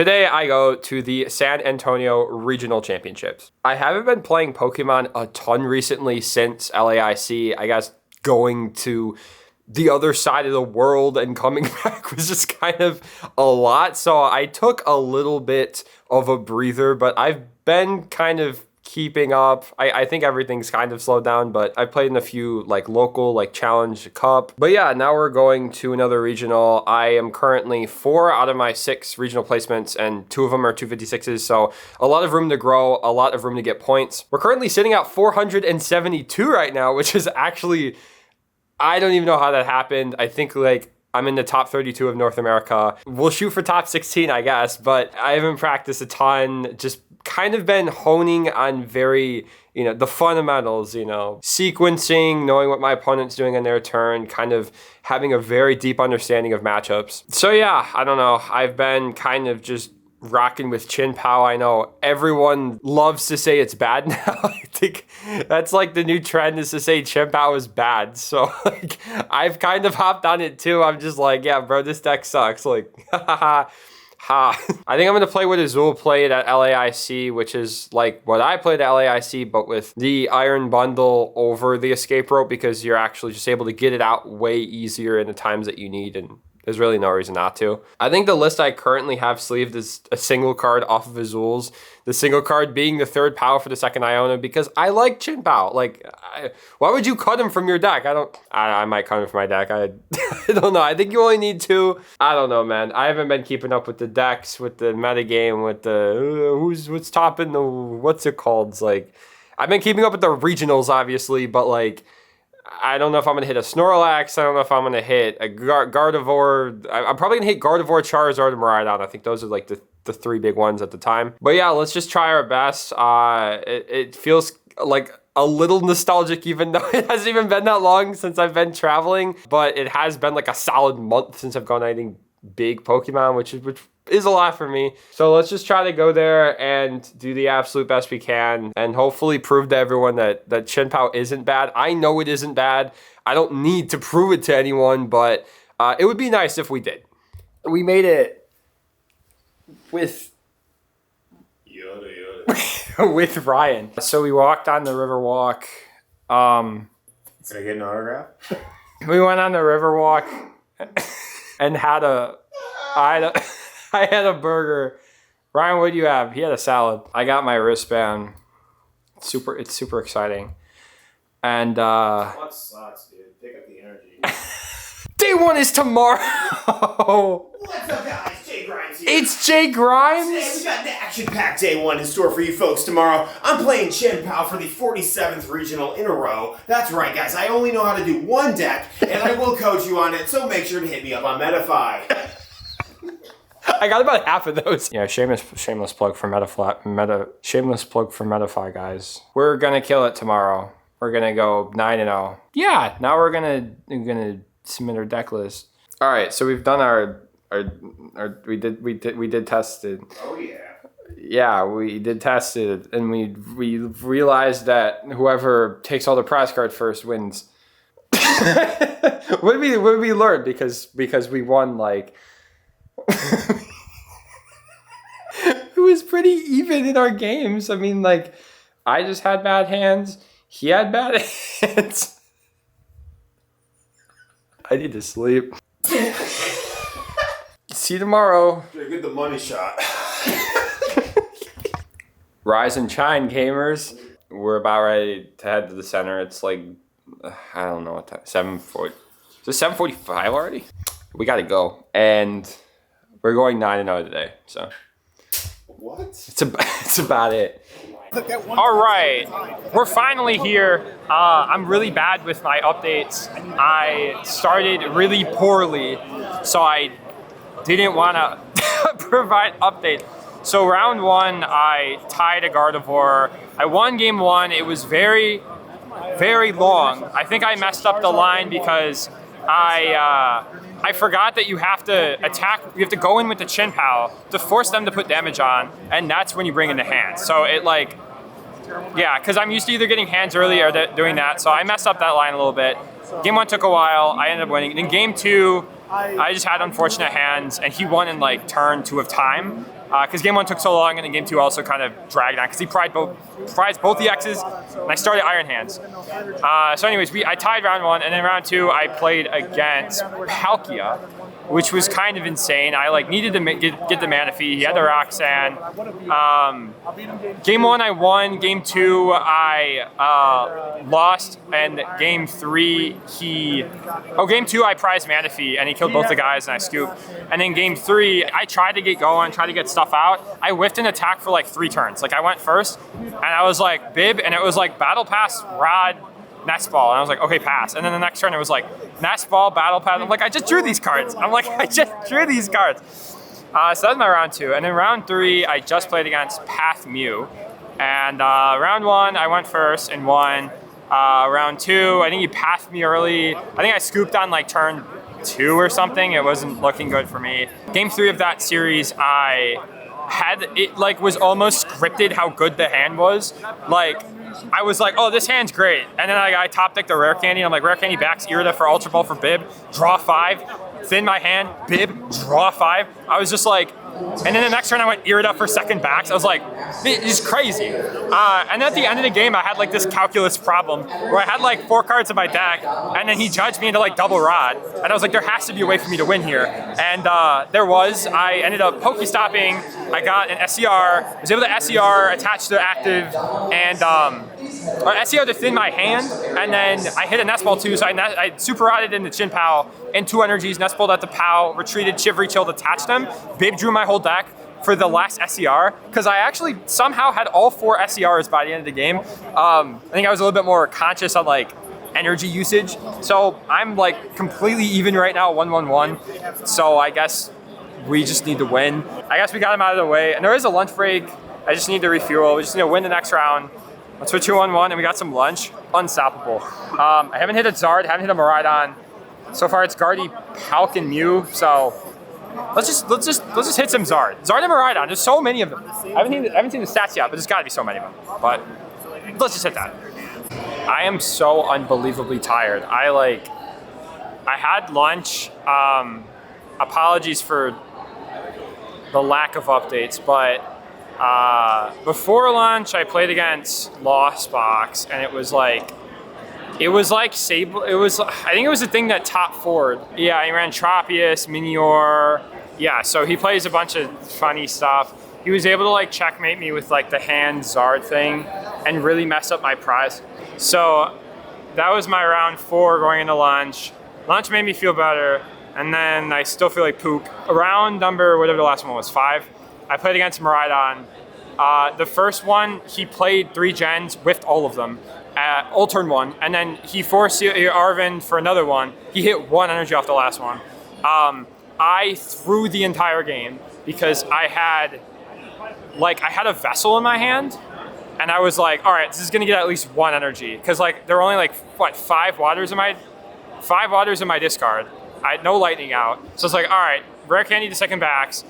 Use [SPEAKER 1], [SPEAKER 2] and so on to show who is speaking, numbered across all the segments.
[SPEAKER 1] Today I go to the San Antonio Regional Championships. I haven't been playing Pokemon a ton recently since LAIC. I guess going to the other side of the world and coming back was just kind of a lot. So I took a little bit of a breather, but I've been kind of keeping up. I think everything's kind of slowed down, but I played in a few like local, like Challenge Cup. But yeah, now we're going to another regional. I am currently 4 out of my 6 regional placements, and 2 of them are 256s. So a lot of room to grow, a lot of room to get points. We're currently sitting at 472 right now, which is actually, I don't even know how that happened. I think like I'm in the top 32 of North America. We'll shoot for top 16, I guess, but I haven't practiced a ton. Just kind of been honing on very, the fundamentals, sequencing, knowing what my opponent's doing on their turn, kind of having a very deep understanding of matchups. So yeah, I don't know. I've been kind of just rocking with Chin Pao. I know everyone loves to say it's bad now. I think that's like the new trend is to say Chin Pao is bad. So like I've kind of hopped on it too. I'm just like, yeah, bro, this deck sucks. Like, I think I'm going to play what Azul played at LAIC, which is like what I played at LAIC, but with the Iron Bundle over the Escape Rope, because you're actually just able to get it out way easier in the times that you need, and there's really no reason not to. I think the list I currently have sleeved is a single card off of Azul's. The single card being the 3rd Pao for the 2nd Iona, because I like Chin Pao. Like, why would you cut him from your deck? I might cut him from my deck. I don't know. I think you only need 2. I don't know, man. I haven't been keeping up with the decks, with the metagame, with the what's topping the, what's it called? It's like, I've been keeping up with the regionals, obviously, but like, I don't know if I'm going to hit a Snorlax. I don't know if I'm going to hit a Gardevoir. I'm probably going to hit Gardevoir, Charizard, and Miraidon. I think those are like the 3 big ones at the time. But yeah, let's just try our best. It feels like a little nostalgic, even though it hasn't even been that long since I've been traveling. But it has been like a solid month since I've gone eating big Pokemon, which is a lot for me. So let's just try to go there and do the absolute best we can and hopefully prove to everyone that Chin Pao isn't bad. I know it isn't bad. I don't need to prove it to anyone, but it would be nice if we did. We made it with with Ryan. So we walked on the Riverwalk.
[SPEAKER 2] Did I get an autograph?
[SPEAKER 1] We went on the Riverwalk and I had a burger. Ryan, what do you have? He had a salad. I got my wristband. It's super exciting. And
[SPEAKER 2] What sucks, dude? Pick up the energy.
[SPEAKER 1] Day 1 is tomorrow.
[SPEAKER 2] What's up, guys? Jay Grimes here.
[SPEAKER 1] It's Jay Grimes.
[SPEAKER 2] Today we got an action-packed day 1 in store for you folks tomorrow. I'm playing Chin Pao for the 47th regional in a row. That's right, guys. I only know how to do 1 deck, and I will coach you on it, so make sure to hit me up on Metafy.
[SPEAKER 1] I got about half of those. Yeah, shameless plug for shameless plug for Metafy, guys. We're gonna kill it tomorrow. We're gonna go 9-0. Yeah, now we're gonna submit our deck list. All right, so we've done we did test it.
[SPEAKER 2] Oh yeah.
[SPEAKER 1] Yeah, we did test it, and we realized that whoever takes all the prize card first wins. What did we learn? Because we won like. It was pretty even in our games. I mean, like, I just had bad hands. He had bad hands. I need to sleep. See you tomorrow.
[SPEAKER 2] Get the money shot.
[SPEAKER 1] Rise and shine, gamers. We're about ready to head to the center. It's like, I don't know what time. 7:40. Is it 7:45 already? We gotta go. And we're going 9-0 today, so.
[SPEAKER 2] What?
[SPEAKER 1] It's about it. All right, we're finally here. I'm really bad with my updates. I started really poorly, so I didn't want to provide updates. So round 1, I tied a Gardevoir. I won game 1. It was very, very long. I think I messed up the line because I forgot that you have to attack, you have to go in with the Chin Pao to force them to put damage on, and that's when you bring in the hands. So it like, yeah, because I'm used to either getting hands early or doing that, so I messed up that line a little bit. Game 1 took a while, I ended up winning. In game 2,
[SPEAKER 3] I just had unfortunate hands, and he won in like turn 2 of time. Because game 1 took so long, and then game 2 also kind of dragged on because he prized both the X's, and I started Iron Hands. So anyways, I tied round 1, and then round 2 I played against Palkia, which was kind of insane. I like needed to get the Manaphy. He had the Roxanne. Game 1 I won. Game 2 I lost, and game 3 game 2 I prized Manaphy, and he killed both the guys, and I scooped. And then game 3 I tried to get going, tried to get stuff out. I whiffed an attack for like 3 turns. Like I went first, and I was like Bib, and it was like Battle Pass, Rod, Nest Ball, and I was like, okay, pass. And then the next turn it was like Nest Ball, Battle Pass. I'm like, I just drew these cards. So that was my round 2. And then round 3, I just played against Path Mew. And round 1, I went first and won. Round 2, I think he pathed me early. I think I scooped on like turn 2 or something. It wasn't looking good for me. Game 3 of that series, it like was almost scripted how good the hand was. Like, I was like, oh, this hand's great. And then I top decked the Rare Candy. I'm like, Rare Candy backs Irida for Ultra Ball for Bib, draw 5, thin my hand, Bib, draw 5. I was just like, and then the next turn I went Irida for second backs. I was like, this is crazy. And at the end of the game, I had like this calculus problem where I had like 4 cards in my deck, and then he judged me into like double Rod. And I was like, there has to be a way for me to win here. And there was. I ended up Pokestopping. I got an SCR. I was able to SCR, attach to active, and SCR to thin my hand. And then I hit a Nest Ball too, so I Super Rodded into Chin Pao and 2 energies, Nest Balled at the Pao, retreated, Chivalry Chilled, attached them. Bib drew my whole deck for the last SCR, because I actually somehow had all 4 SCRs by the end of the game. I think I was a little bit more conscious on like energy usage. So I'm like completely even right now, 1-1-1. So I guess we just need to win. I guess we got him out of the way. And there is a lunch break. I just need to refuel. We just need to win the next round. Let's put 2-1-1, and we got some lunch. Unstoppable. I haven't hit a Zard, haven't hit a Miraidon. So far it's Guardy, Palk, and Mew. So let's just hit some Zard. Zard and Miraidon. There's so many of them. I haven't seen the stats yet, but there's got to be so many of them. But let's just hit that. I am so unbelievably tired. I had lunch. Apologies for the lack of updates, but before lunch I played against Lost Box, and it was like Sable. I think it was the thing that top forward. Yeah, he ran Tropius, Minior. Yeah, so he plays a bunch of funny stuff. He was able to like checkmate me with like the hand Zard thing and really mess up my prize. So that was my round 4 going into lunch. Lunch made me feel better, and then I still feel like poop. Round number, whatever the last one was, 5. I played against Miraidon. The first one, he played 3 gens, whiffed all of them. All turn 1, and then he forced Arvin for another one. He hit 1 energy off the last one. I threw the entire game because I had a Vessel in my hand, and I was like, all right, this is gonna get at least 1 energy, because like there were only like 5 waters in my discard. I had no lightning out, so it's like, all right, Rare Candy to second backs,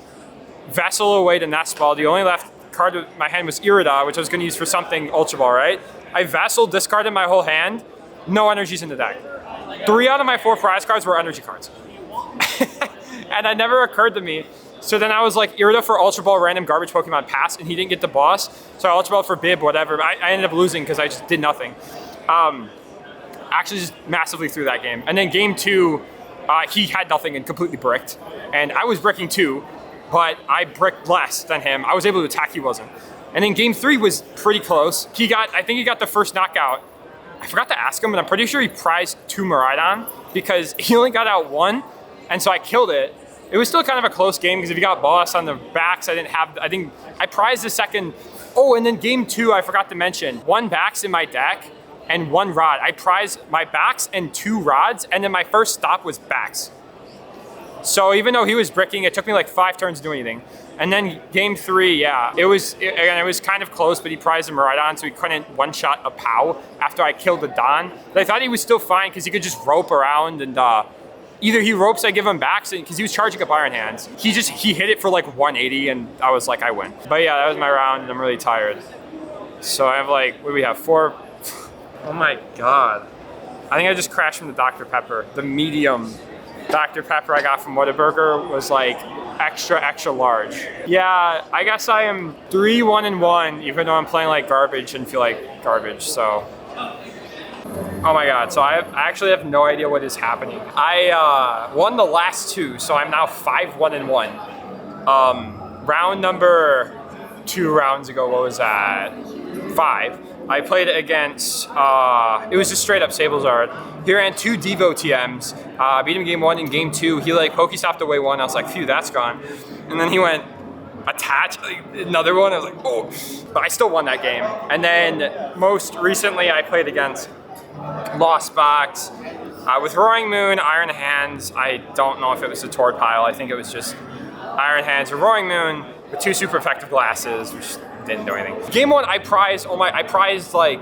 [SPEAKER 3] Vessel away to Nest Ball. The only left card in my hand was Irida, which I was gonna use for something Ultra Ball, right? I Vassal, discarded my whole hand, no energies in the deck. 3 out of my 4 prize cards were energy cards. And it never occurred to me. So then I was like, Irida for Ultra Ball, random garbage Pokemon pass, and he didn't get the boss. So I Ultra Ball for Bib, whatever. I ended up losing because I just did nothing. Actually just massively threw that game. And then game 2, he had nothing and completely bricked. And I was bricking too, but I bricked less than him. I was able to attack, he wasn't. And then game 3 was pretty close. I think he got the first knockout. I forgot to ask him, but I'm pretty sure he prized 2 Miraidon because he only got out 1, and so I killed it. It was still kind of a close game because if he got boss on the backs, I think I prized the second. Oh, and then game 2, I forgot to mention, 1 backs in my deck and 1 rod. I prized my backs and 2 rods, and then my first stop was backs. So even though he was bricking, it took me like 5 turns to do anything. And then game 3, yeah, it was kind of close, but he prized a Miraidon, so he couldn't one-shot a Pow after I killed the Don. But I thought he was still fine because he could just rope around, and either he ropes, I give him back, because he was charging up Iron Hands. He hit it for like 180, and I was like, I win. But yeah, that was my round, and I'm really tired. So I have like, what do we have, 4? Oh my God. I think I just crashed from the Dr. Pepper, the medium Dr. Pepper I got from Whataburger was like extra large. Yeah, I guess I am 3-1-1, even though I'm playing like garbage and feel like garbage, so. Oh my god, so I actually have no idea what is happening. I won the last 2, so I'm now 5-1-1. Round number 2 rounds ago, what was that? 5. I played against, it was just straight up Sablezard. He ran 2 Devo TMs, beat him game 1 and game 2. He like Pokestopped away 1, I was like, phew, that's gone. And then he went attach, another one, I was like, oh. But I still won that game. And then most recently I played against Lost Box with Roaring Moon, Iron Hands. I don't know if it was a Tord Pile, I think it was just Iron Hands or Roaring Moon with 2 super effective glasses, which didn't do anything. Game 1, I prized I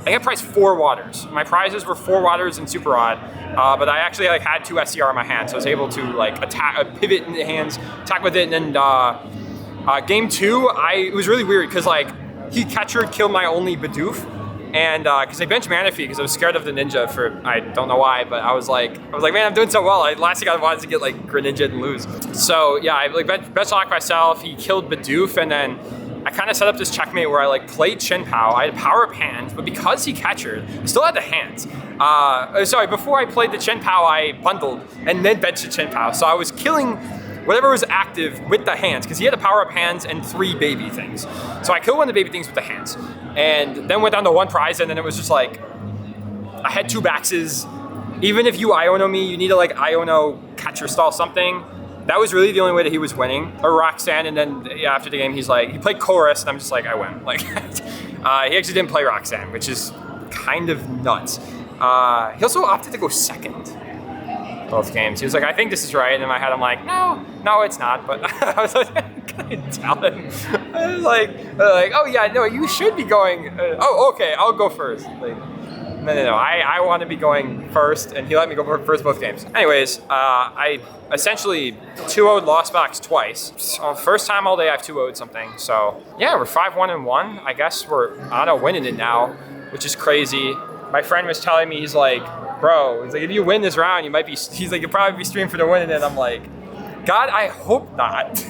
[SPEAKER 3] think I prized 4 waters. My prizes were 4 waters and Super Odd, but I actually like had 2 SCR in my hand, so I was able to like attack, pivot in the hands, attack with it, and then game 2, it was really weird because like he catchered killed my only Bidoof, and because I benched Manaphy because I was scared of the ninja for I don't know why, but I was like man, I'm doing so well. Last thing I wanted to get like Greninja and lose. So yeah, I like bench locked myself. He killed Bidoof, and then I kind of set up this checkmate where I like played Chin Pao. I had power up hands, but because he catchered, I still had the hands. Sorry, before I played the Chin Pao, I bundled and then benched the Chin Pao. So I was killing whatever was active with the hands, because he had the power up hands and 3 baby things. So I killed one of the baby things with the hands, and then went down to 1 prize, and then it was just like, I had 2 Baxes. Even if you Iono me, you need to like Iono catcher stall something. That was really the only way that he was winning. Or Roxanne, and then after the game, he played Chorus, and I'm just like, I win. Like, he actually didn't play Roxanne, which is kind of nuts. He also opted to go second both games. He was like, I think this is right. And in my head, I'm like, no, it's not. But I was like, I couldn't tell him. I was like, oh yeah, no, you should be going. Oh, okay, I'll go first. Like, no, I want to be going first, and he let me go first both games. Anyways, I essentially 2-0'd Lost Box twice. So first time all day I've 2-0'd something. So yeah, we're 5-1-1. I guess we're on a winning it now, which is crazy. My friend was telling me, he's like, bro, he's like, if you win this round, you might be, he's like, you'll probably be streamed for the winning it. I'm like, God, I hope not.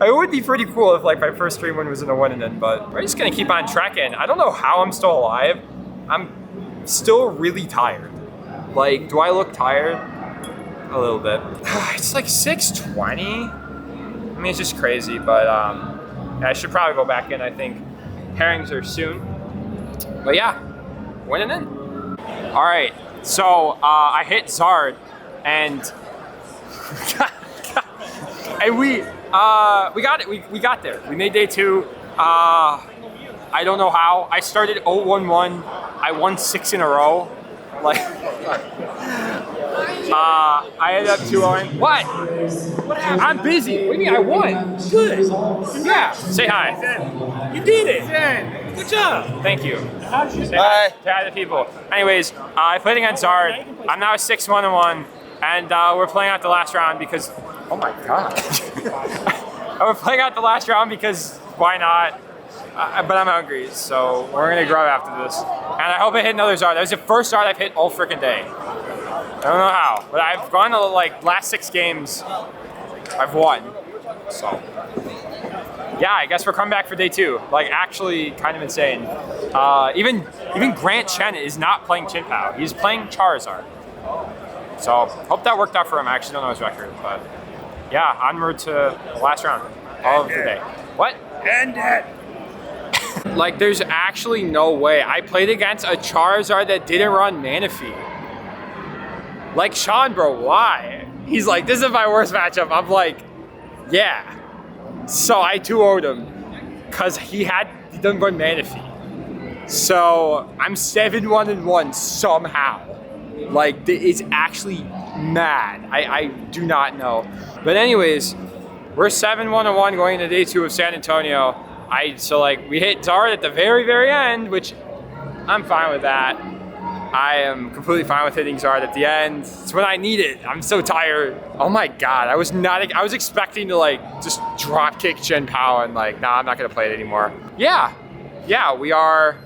[SPEAKER 3] It would be pretty cool if like my first stream win was in a winning it, but we're just gonna keep on trekking. I don't know how I'm still alive. I'm still really tired. Like, do I look tired? A little bit. It's like 6:20. I mean, it's just crazy, but I should probably go back in. I think herrings are soon. But yeah, winning in. All right, so I hit Zard, and and we got it. We got there. We made day 2. I don't know how. I started 0-1-1. I won 6 in a row. Like, I ended up 2-0. What? What happened? I'm busy. What do you mean I won? Good. Yeah. Say hi. You did it. Good job. Thank you. Say hi. Say hi to the people. Anyways, I played against Zard. I'm now 6-1-1, and we're playing out the last round because. Oh my god. We're playing out the last round because why not? But I'm hungry, so we're gonna grub after this. And I hope I hit another Zard. That was the first Zard I've hit all freaking day. I don't know how, but I've gone to like last 6 games, I've won. So yeah, I guess we're coming back for day 2. Like, actually kind of insane. Even Grant Chen is not playing Chin Pao. He's playing Charizard. So hope that worked out for him. I actually don't know his record, but yeah, onward to the last round of the day. What?
[SPEAKER 4] End it.
[SPEAKER 3] Like, there's actually no way. I played against a Charizard that didn't run Manaphy. Like, Sean, bro, why? He's like, this is my worst matchup. I'm like, yeah. So I 2-0'd him because he didn't run Manaphy. So I'm 7-1-1 somehow. Like, it's actually mad. I do not know. But anyways, we're 7-1-1 going into day 2 of San Antonio. So like, we hit Zard at the very, very end, which I'm fine with that. I am completely fine with hitting Zard at the end. It's when I need it. I'm so tired. Oh my god, I was expecting to like just drop kick Chen Pao and like, nah, I'm not gonna play it anymore. Yeah, we are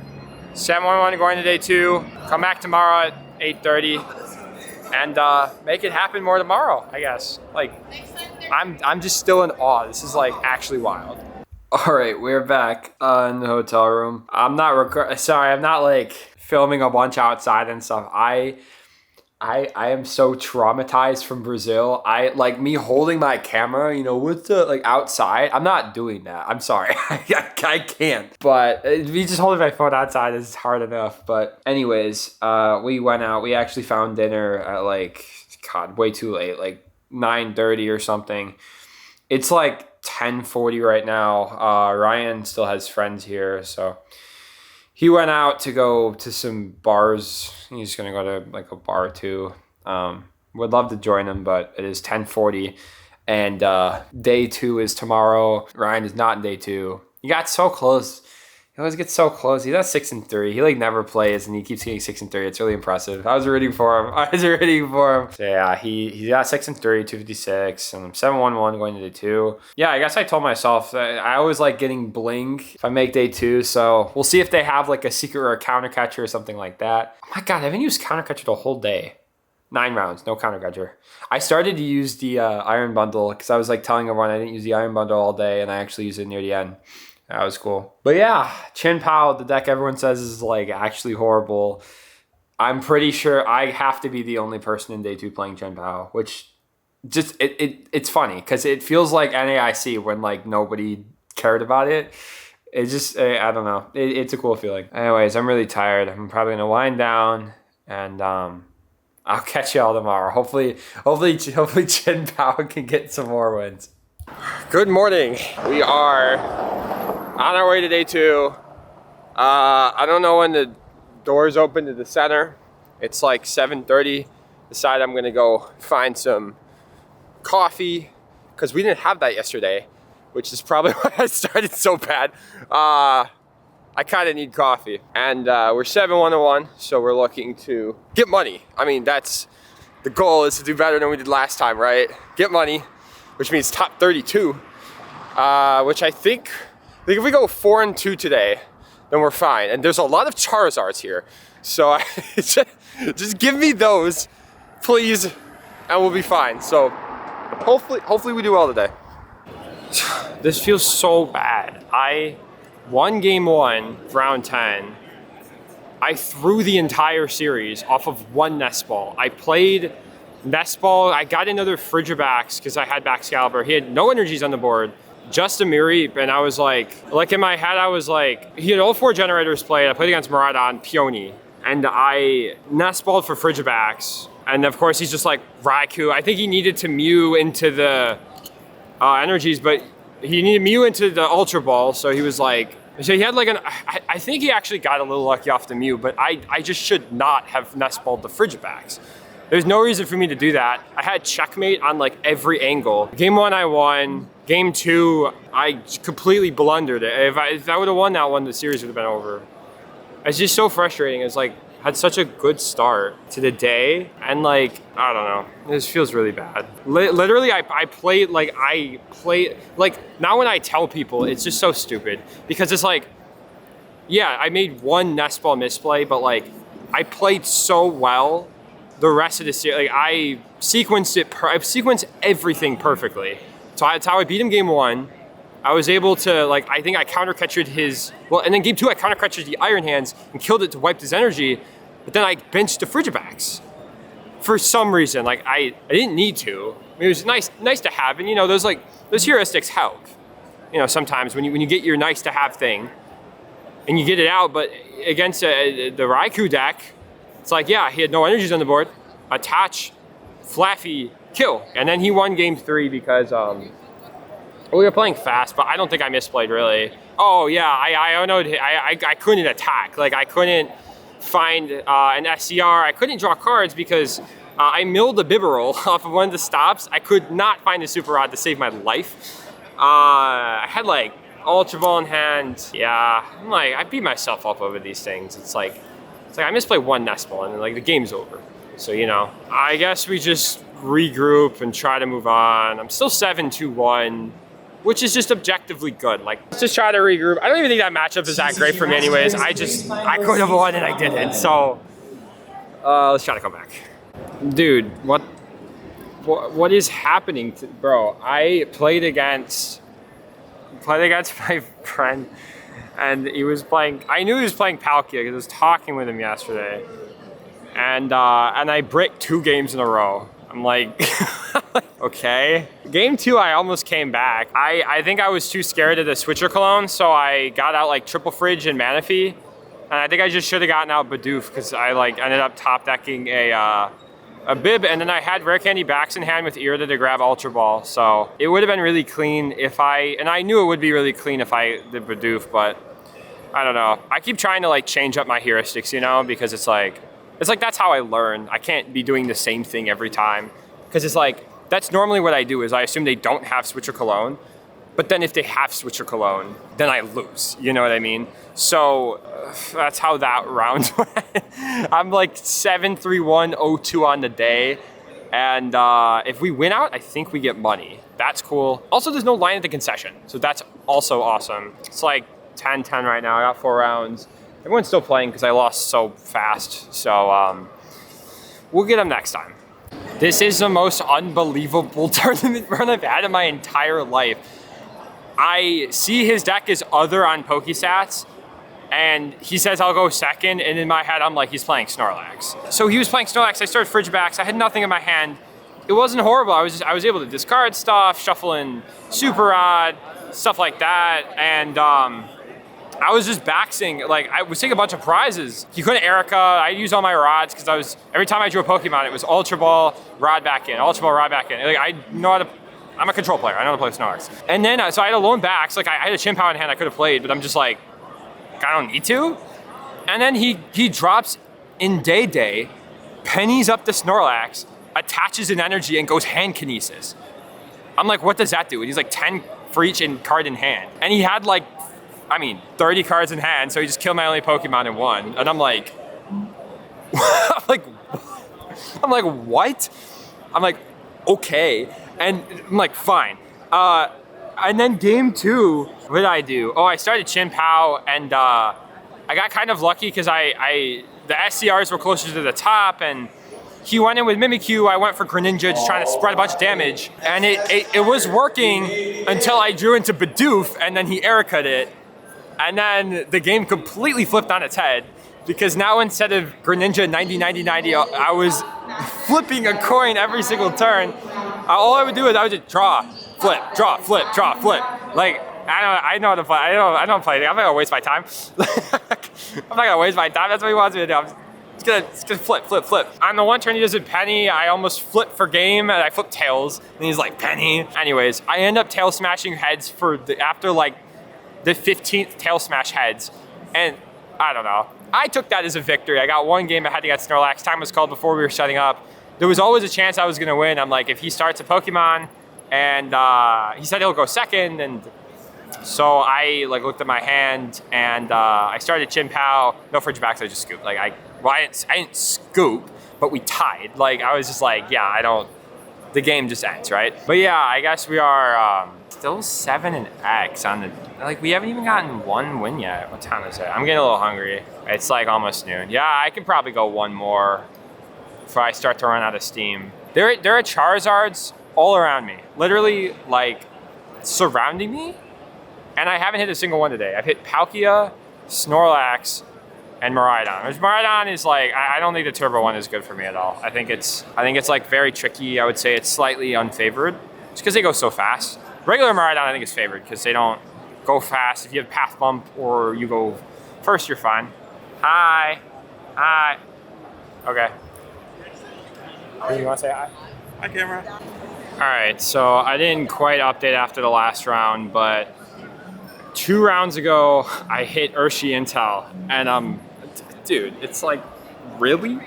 [SPEAKER 3] 7-1-1 going to day 2. Come back tomorrow at 8:30. and make it happen more tomorrow, I guess. Like, I'm just still in awe. This is like actually wild.
[SPEAKER 1] All right, we're back in the hotel room. I'm not like filming a bunch outside and stuff. I am so traumatized from Brazil. I like me holding my camera, you know, with the like outside. I'm not doing that. I'm sorry. I can't. But me just holding my phone outside is hard enough. But anyways, we went out. We actually found dinner at like, God, way too late, like 9:30 or something. It's like 10:40 right now. Ryan still has friends here, so he went out to go to some bars. He's gonna go to like a bar too. Would love to join him, but it is 10:40, and day 2 is tomorrow. Ryan is not in day 2. He got so close. He always gets so close. He's at 6-3. He like never plays, and he keeps getting 6-3. It's really impressive. I was rooting for him. So yeah, he got 6-3, 256, and I'm 7-1-1 going to day 2. Yeah, I guess I told myself that I always like getting bling if I make day 2. So we'll see if they have like a secret or a counter catcher or something like that. Oh my God, I haven't used counter catcher the whole day. 9 rounds, no counter catcher. I started to use the iron bundle because I was like telling everyone I didn't use the iron bundle all day, and I actually used it near the end. That was cool. But yeah, Chin Pao, the deck everyone says is like actually horrible. I'm pretty sure I have to be the only person in day 2 playing Chin Pao, which just, it's funny because it feels like NAIC when like nobody cared about it. It just, I don't know. It's a cool feeling. Anyways, I'm really tired. I'm probably going to wind down, and I'll catch y'all tomorrow. Hopefully Chin Pao can get some more wins. Good morning. We are on our way to day 2. I don't know when the doors open to the center. It's like 7:30. Decide I'm gonna go find some coffee because we didn't have that yesterday, which is probably why I started so bad. I kind of need coffee, and we're 7-1-1, so we're looking to get money. I mean, that's the goal, is to do better than we did last time, right? Get money, which means top 32, which I think if we go 4-2 today, then we're fine. And there's a lot of Charizards here, so just give me those, please, and we'll be fine. So hopefully we do well today. This feels so bad. I won game 1, round 10. I threw the entire series off of 1 nest ball. I played nest ball. I got another Frigibax because I had Baxcalibur. He had no energies on the board, just a Mirreep, and I was like in my head, I was like, he had all 4 generators played. I played against Maraudon, Peony, and I nest balled for Frigibax. And of course, he's just like Raikou. I think he needed to Mew into the energies, but he needed Mew into the Ultra Ball, so he was like, so he had like I think he actually got a little lucky off the Mew, but I just should not have nest balled the Frigibax. There's no reason for me to do that. I had checkmate on like every angle. Game 1 I won. Game 2 I completely blundered it. If I would have won that one, the series would have been over. It's just so frustrating. It's like, had such a good start to the day, and like, I don't know, this feels really bad. Literally, I played now when I tell people, it's just so stupid, because it's like, yeah, I made 1 nest ball misplay, but like, I played so well the rest of the series. Like, I sequenced everything perfectly. So that's how I beat him game 1. I was able to, like, I think I counter-catchered his, well, and then game 2 I counter-catchered the Iron Hands and killed it to wipe his energy, but then I benched the Frigibax for some reason. Like, I didn't need to. I mean, it was nice to have, and you know, those heuristics help. You know, sometimes when you get your nice to have thing and you get it out, but against the Raikou deck, it's like, yeah, he had no energies on the board. Attach, Flaffy, kill. And then he won game 3 because we were playing fast, but I don't think I misplayed really. Oh yeah, I couldn't attack. Like, I couldn't find an SCR. I couldn't draw cards because I milled a Bibarel off of one of the stops. I could not find a Super Rod to save my life. I had like Ultra Ball in hand. Yeah, I'm like, I beat myself up over these things. It's like I misplayed 1 nest ball and then, like, the game's over. So, you know, I guess we just regroup and try to move on. I'm still 7-2-1, which is just objectively good. Like, let's just try to regroup. I don't even think that matchup is that great for me anyways. I could have won and I didn't. So let's try to come back.
[SPEAKER 3] Dude, what is happening, bro? I played against my friend, and he was playing. I knew he was playing Palkia because I was talking with him yesterday, and I bricked 2 games in a row. I'm like, okay. Game 2, I almost came back. I think I was too scared of the Switcher Cologne, so I got out like Triple Fridge and Manaphy, and I think I just should have gotten out Bidoof because I like ended up top decking a Bib, and then I had Rare Candy Backs in hand with Irida to grab Ultra Ball, so it would have been really clean if and I knew it would be really clean if I did Bidoof, but I don't know. I keep trying to like change up my heuristics, you know, because it's like that's how I learn. I can't be doing the same thing every time, because it's like, that's normally what I do is I assume they don't have Switcher Cologne, but then if they have Switcher Cologne, then I lose, you know what I mean? So that's how that round went. I'm like 7-3-1-0-2 on the day, and if we win out, I think we get money. That's cool. Also, there's no line at the concession, so that's also awesome. It's like 10-10 right now. I got 4 rounds. Everyone's still playing because I lost so fast, so we'll get them next time. This is the most unbelievable tournament run I've had in my entire life. I see his deck is other on PokeStats, and he says I'll go second, and in my head I'm like, he's playing Snorlax. So he was playing Snorlax, I started Frigibax, I had nothing in my hand. It wasn't horrible, I was able to discard stuff, shuffle in Super Rod, stuff like that, and I was just baxing, like I was taking a bunch of prizes. He couldn't Erica, I used all my rods because every time I drew a Pokemon, it was Ultra Ball, Rod back in, Ultra Ball, Rod back in. Like I'm a control player, I know how to play Snorlax. And then, so I had a lone backs, like I had a Chimpow in hand I could have played, but I'm just like, I don't need to. And then he drops in Day, pennies up the Snorlax, attaches an energy and goes hand kinesis. I'm like, what does that do? And he's like 10 for each card in hand. And he had like, 30 cards in hand, so he just killed my only Pokemon and won. And I'm like, I'm like, what? I'm like, okay. And I'm like, fine. And then game 2, what did I do? Oh, I started Chimpow, and I got kind of lucky because the SCRs were closer to the top, and he went in with Mimikyu. I went for Greninja, just trying to spread a bunch of damage. And it was working until I drew into Bidoof, and then he Erica'd it. And then the game completely flipped on its head, because now instead of Greninja 90-90-90, I was flipping a coin every single turn. All I would do is I would just draw, flip, draw, flip, draw, flip. Like, I know how to play. I don't play it. I'm not gonna waste my time. I'm not gonna waste my time. That's what he wants me to do. I'm just gonna flip, flip, flip. On the one turn he does a penny, I almost flip for game, and I flip tails, and he's like, penny. Anyways, I end up tail smashing heads after like the 15th tail smash heads, and I don't know. I took that as a victory. I got 1 game ahead against Snorlax. Time was called before we were setting up. There was always a chance I was gonna win. I'm like, if he starts a Pokemon, and he said he'll go second, and so I like looked at my hand, and I started Chimpow. No Frigibacks, I just scooped. Like I didn't scoop, but we tied. Like I was just like, yeah, the game just ends, right? But yeah, I guess we are still 7 and X on the, like we haven't even gotten 1 win yet. What time is it? I'm getting a little hungry. It's like almost noon. Yeah, I can probably go 1 more before I start to run out of steam. There are Charizards all around me, literally like surrounding me, and I haven't hit a single one today. I've hit Palkia, Snorlax, and Miraidon. Which Miraidon is like, I don't think the Turbo one is good for me at all. I think it's like very tricky. I would say it's slightly unfavored, just because they go so fast. Regular Miraidon I think is favored because they don't go fast. If you have Path Bump or you go first, you're fine. Hi. Okay. You want to say hi?
[SPEAKER 4] Hi, camera.
[SPEAKER 3] All right, so I didn't quite update after the last round, but 2 rounds ago, I hit Urshi Intel, and dude, it's like, really?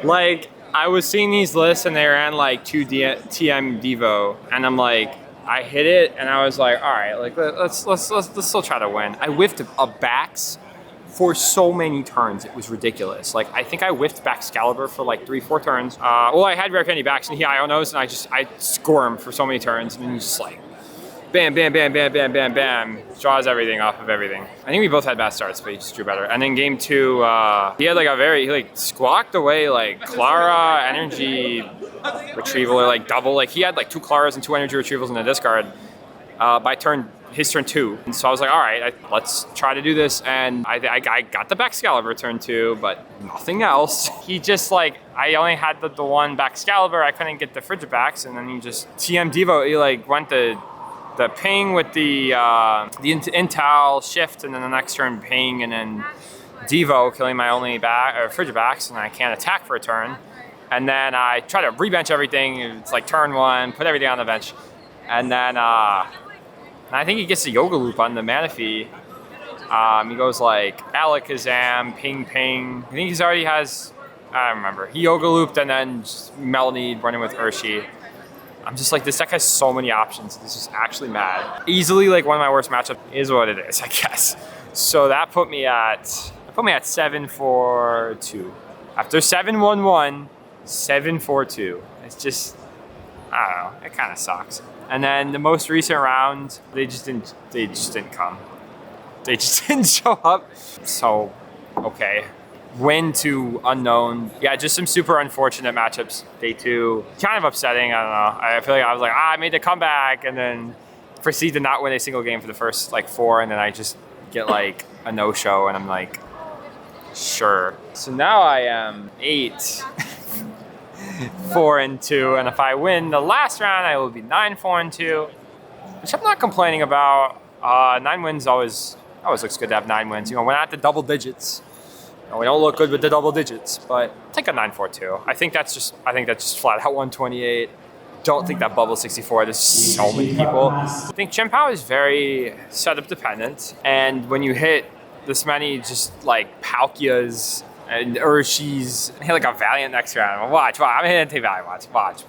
[SPEAKER 3] Like, I was seeing these lists, and they ran like 2 TM Devo, and I'm like, I hit it, and I was like, all right, like let's still try to win. I whiffed a Bax for so many turns, it was ridiculous. Like, I think I whiffed Baxcalibur for like 3-4 turns. Well, I had Rare Candy Backs, and he Ionos, and I score him for so many turns, and he's just like, bam, bam, bam, bam, bam, bam, bam, draws everything off of everything. I think we both had bad starts, but he just drew better. And then game 2, he had like he like squawked away like Clara energy retrieval or like double. Like he had like 2 Claras and 2 energy retrievals in the discard by his turn 2. And so I was like, all right, let's try to do this. And I got the Baxcalibur turn 2, but nothing else. He just like, I only had the one Baxcalibur. I couldn't get the Frigibacks, and then he just TM Devo. He like went the ping with the Intel shift, and then the next turn ping, and then Devo killing my only Frigibacks, and I can't attack for a turn. And then I try to rebench everything. It's like turn 1, put everything on the bench, and then I think he gets the Yoga Loop on the Manaphy. He goes like Alakazam, ping ping. I think he already has. I don't remember. He Yoga Looped and then just Melanie running with Urshi. I'm just like, this deck has so many options. This is actually mad. Easily like one of my worst matchups is what it is, I guess. So that put me at 7-4-2. After 7-1-1, 7-4-2. It's just, I don't know. It kind of sucks. And then the most recent round, they just didn't come. They just didn't show up. So, okay. Win to unknown. Yeah, just some super unfortunate matchups. Day 2, kind of upsetting. I don't know. I feel like I was like, I made the comeback, and then proceed to not win a single game for the first like 4, and then I just get like a no-show, and I'm like, sure. So now I am 8-4-2, and if I win the last round, I will be 9-4-2, which I'm not complaining about. 9 wins always looks good to have 9 wins. You know, we're not at the double digits. We don't look good with the double digits, but take a 9-4-2. I think that's just flat out 128. Don't think that bubble 64. There's so many people. I think Chen Pao is very setup dependent, and when you hit this many just like Palkias and Urshis, hit like a Valiant next round. Watch. I'm gonna take Valiant. Watch.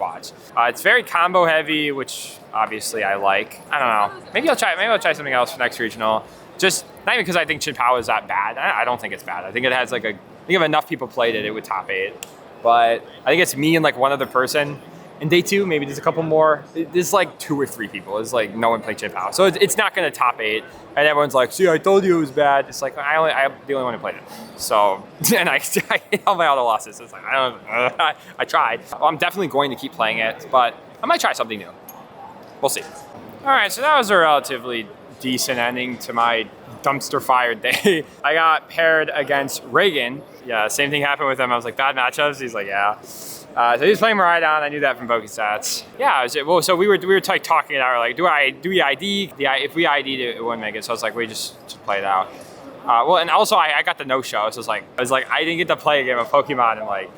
[SPEAKER 3] It's very combo heavy, which obviously I like. I don't know. Maybe I'll try something else for next regional. Just not even because I think Chen Pao is that bad. I don't think it's bad. I think it has like I think if enough people played it, it would top 8. But I think it's me and like one other person. In day 2, maybe there's a couple more. There's like 2 or 3 people. It's like no one played Chen Pao. So it's not going to top 8. And everyone's like, see, I told you it was bad. It's like, I'm the only one who played it. So, and I hit all my auto losses. It's like, I tried. I'm definitely going to keep playing it, but I might try something new. We'll see. All right, so that was a relatively decent ending to my dumpster fire day. I got paired against Reagan. Yeah, same thing happened with him. I was like, bad matchups? He's like, yeah. So he was playing Miraidon. I knew that from Pokestats. Yeah, so we were like talking it out. Like, do we ID? If we ID'd it, it wouldn't make it. So I was like, we just play it out. Well, and also I got the no-show. So I didn't get to play a game of Pokemon in like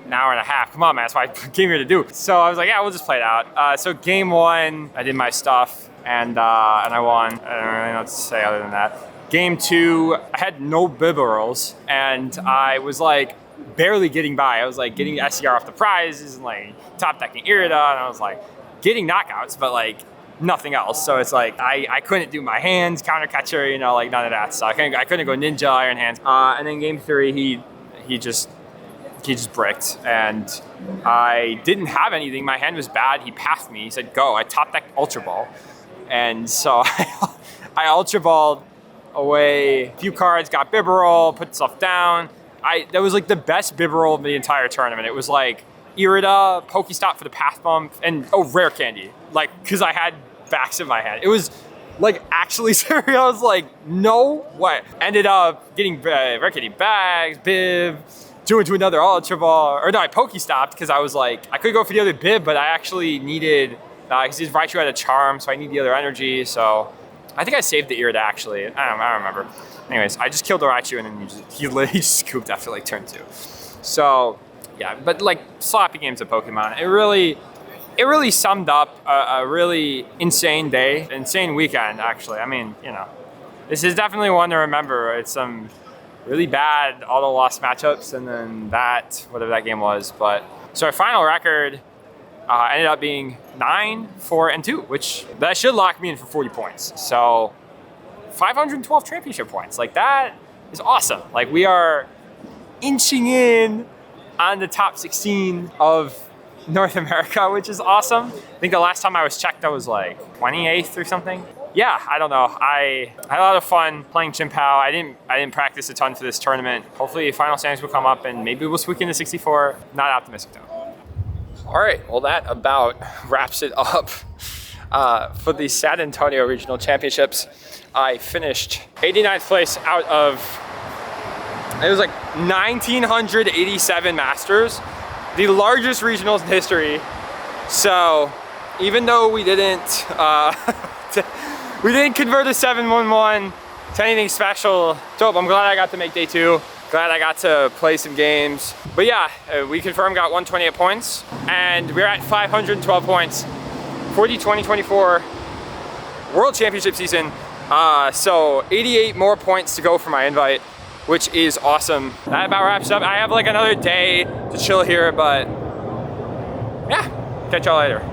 [SPEAKER 3] an hour and a half. Come on, man. That's what I came here to do. So I was like, yeah, we'll just play it out. So game 1, I did my stuff and I won. I don't really know what to say other than that. Game 2, I had no Bibarels, and I was like barely getting by. I was like getting SCR off the prizes and like top decking Irida, and I was like getting knockouts, but like nothing else. So it's like I couldn't do my hands, counter catcher, you know, like none of that. So I couldn't go ninja, iron hands. And then game 3, he just bricked, and I didn't have anything. My hand was bad. He passed me. He said go. I top decked Ultra Ball, and so I Ultra Balled away a few cards, got Bibarel, put stuff down. That was like the best Bibarel of the entire tournament. It was like Irida, Pokestop for the Path Bump, and Rare Candy. Like, because I had backs in my hand. It was like actually serious. I was like, no way. Ended up getting Rare Candy bags, Bib, doing to another Ultra Ball. Or no, I Pokestopped because I was like, I could go for the other Bib, but I actually needed, because his Raichu had a Charm, so I need the other energy, so I think I saved the Irida actually. I don't remember. Anyways, I just killed the Raichu and then he literally just scooped after like turn 2. So yeah, but like sloppy games of Pokemon. It really summed up a really insane day, insane weekend actually. I mean, you know, this is definitely one to remember. It's some really bad auto loss matchups and then that, whatever that game was. But so our final record ended up being 9-4-2, which that should lock me in for 40 points. So 512 championship points. Like that is awesome. Like we are inching in on the top 16 of North America, which is awesome. I think the last time I was checked, I was like 28th or something. Yeah, I don't know. I had a lot of fun playing Chim Pao. I didn't practice a ton for this tournament. Hopefully final standings will come up and maybe we'll squeak into 64. Not optimistic though.
[SPEAKER 1] All right, well that about wraps it up for the San Antonio Regional Championships. I finished 89th place out of, it was like 1,987 Masters, the largest regionals in history. So even though we didn't convert a 7-1-1 to anything special, dope. I'm glad I got to make day 2. Glad I got to play some games. But yeah, we confirmed got 128 points, and we're at 512 points for the 2024 World Championship season. So 88 more points to go for my invite, which is awesome. That about wraps up. I have like another day to chill here, but yeah, catch y'all later.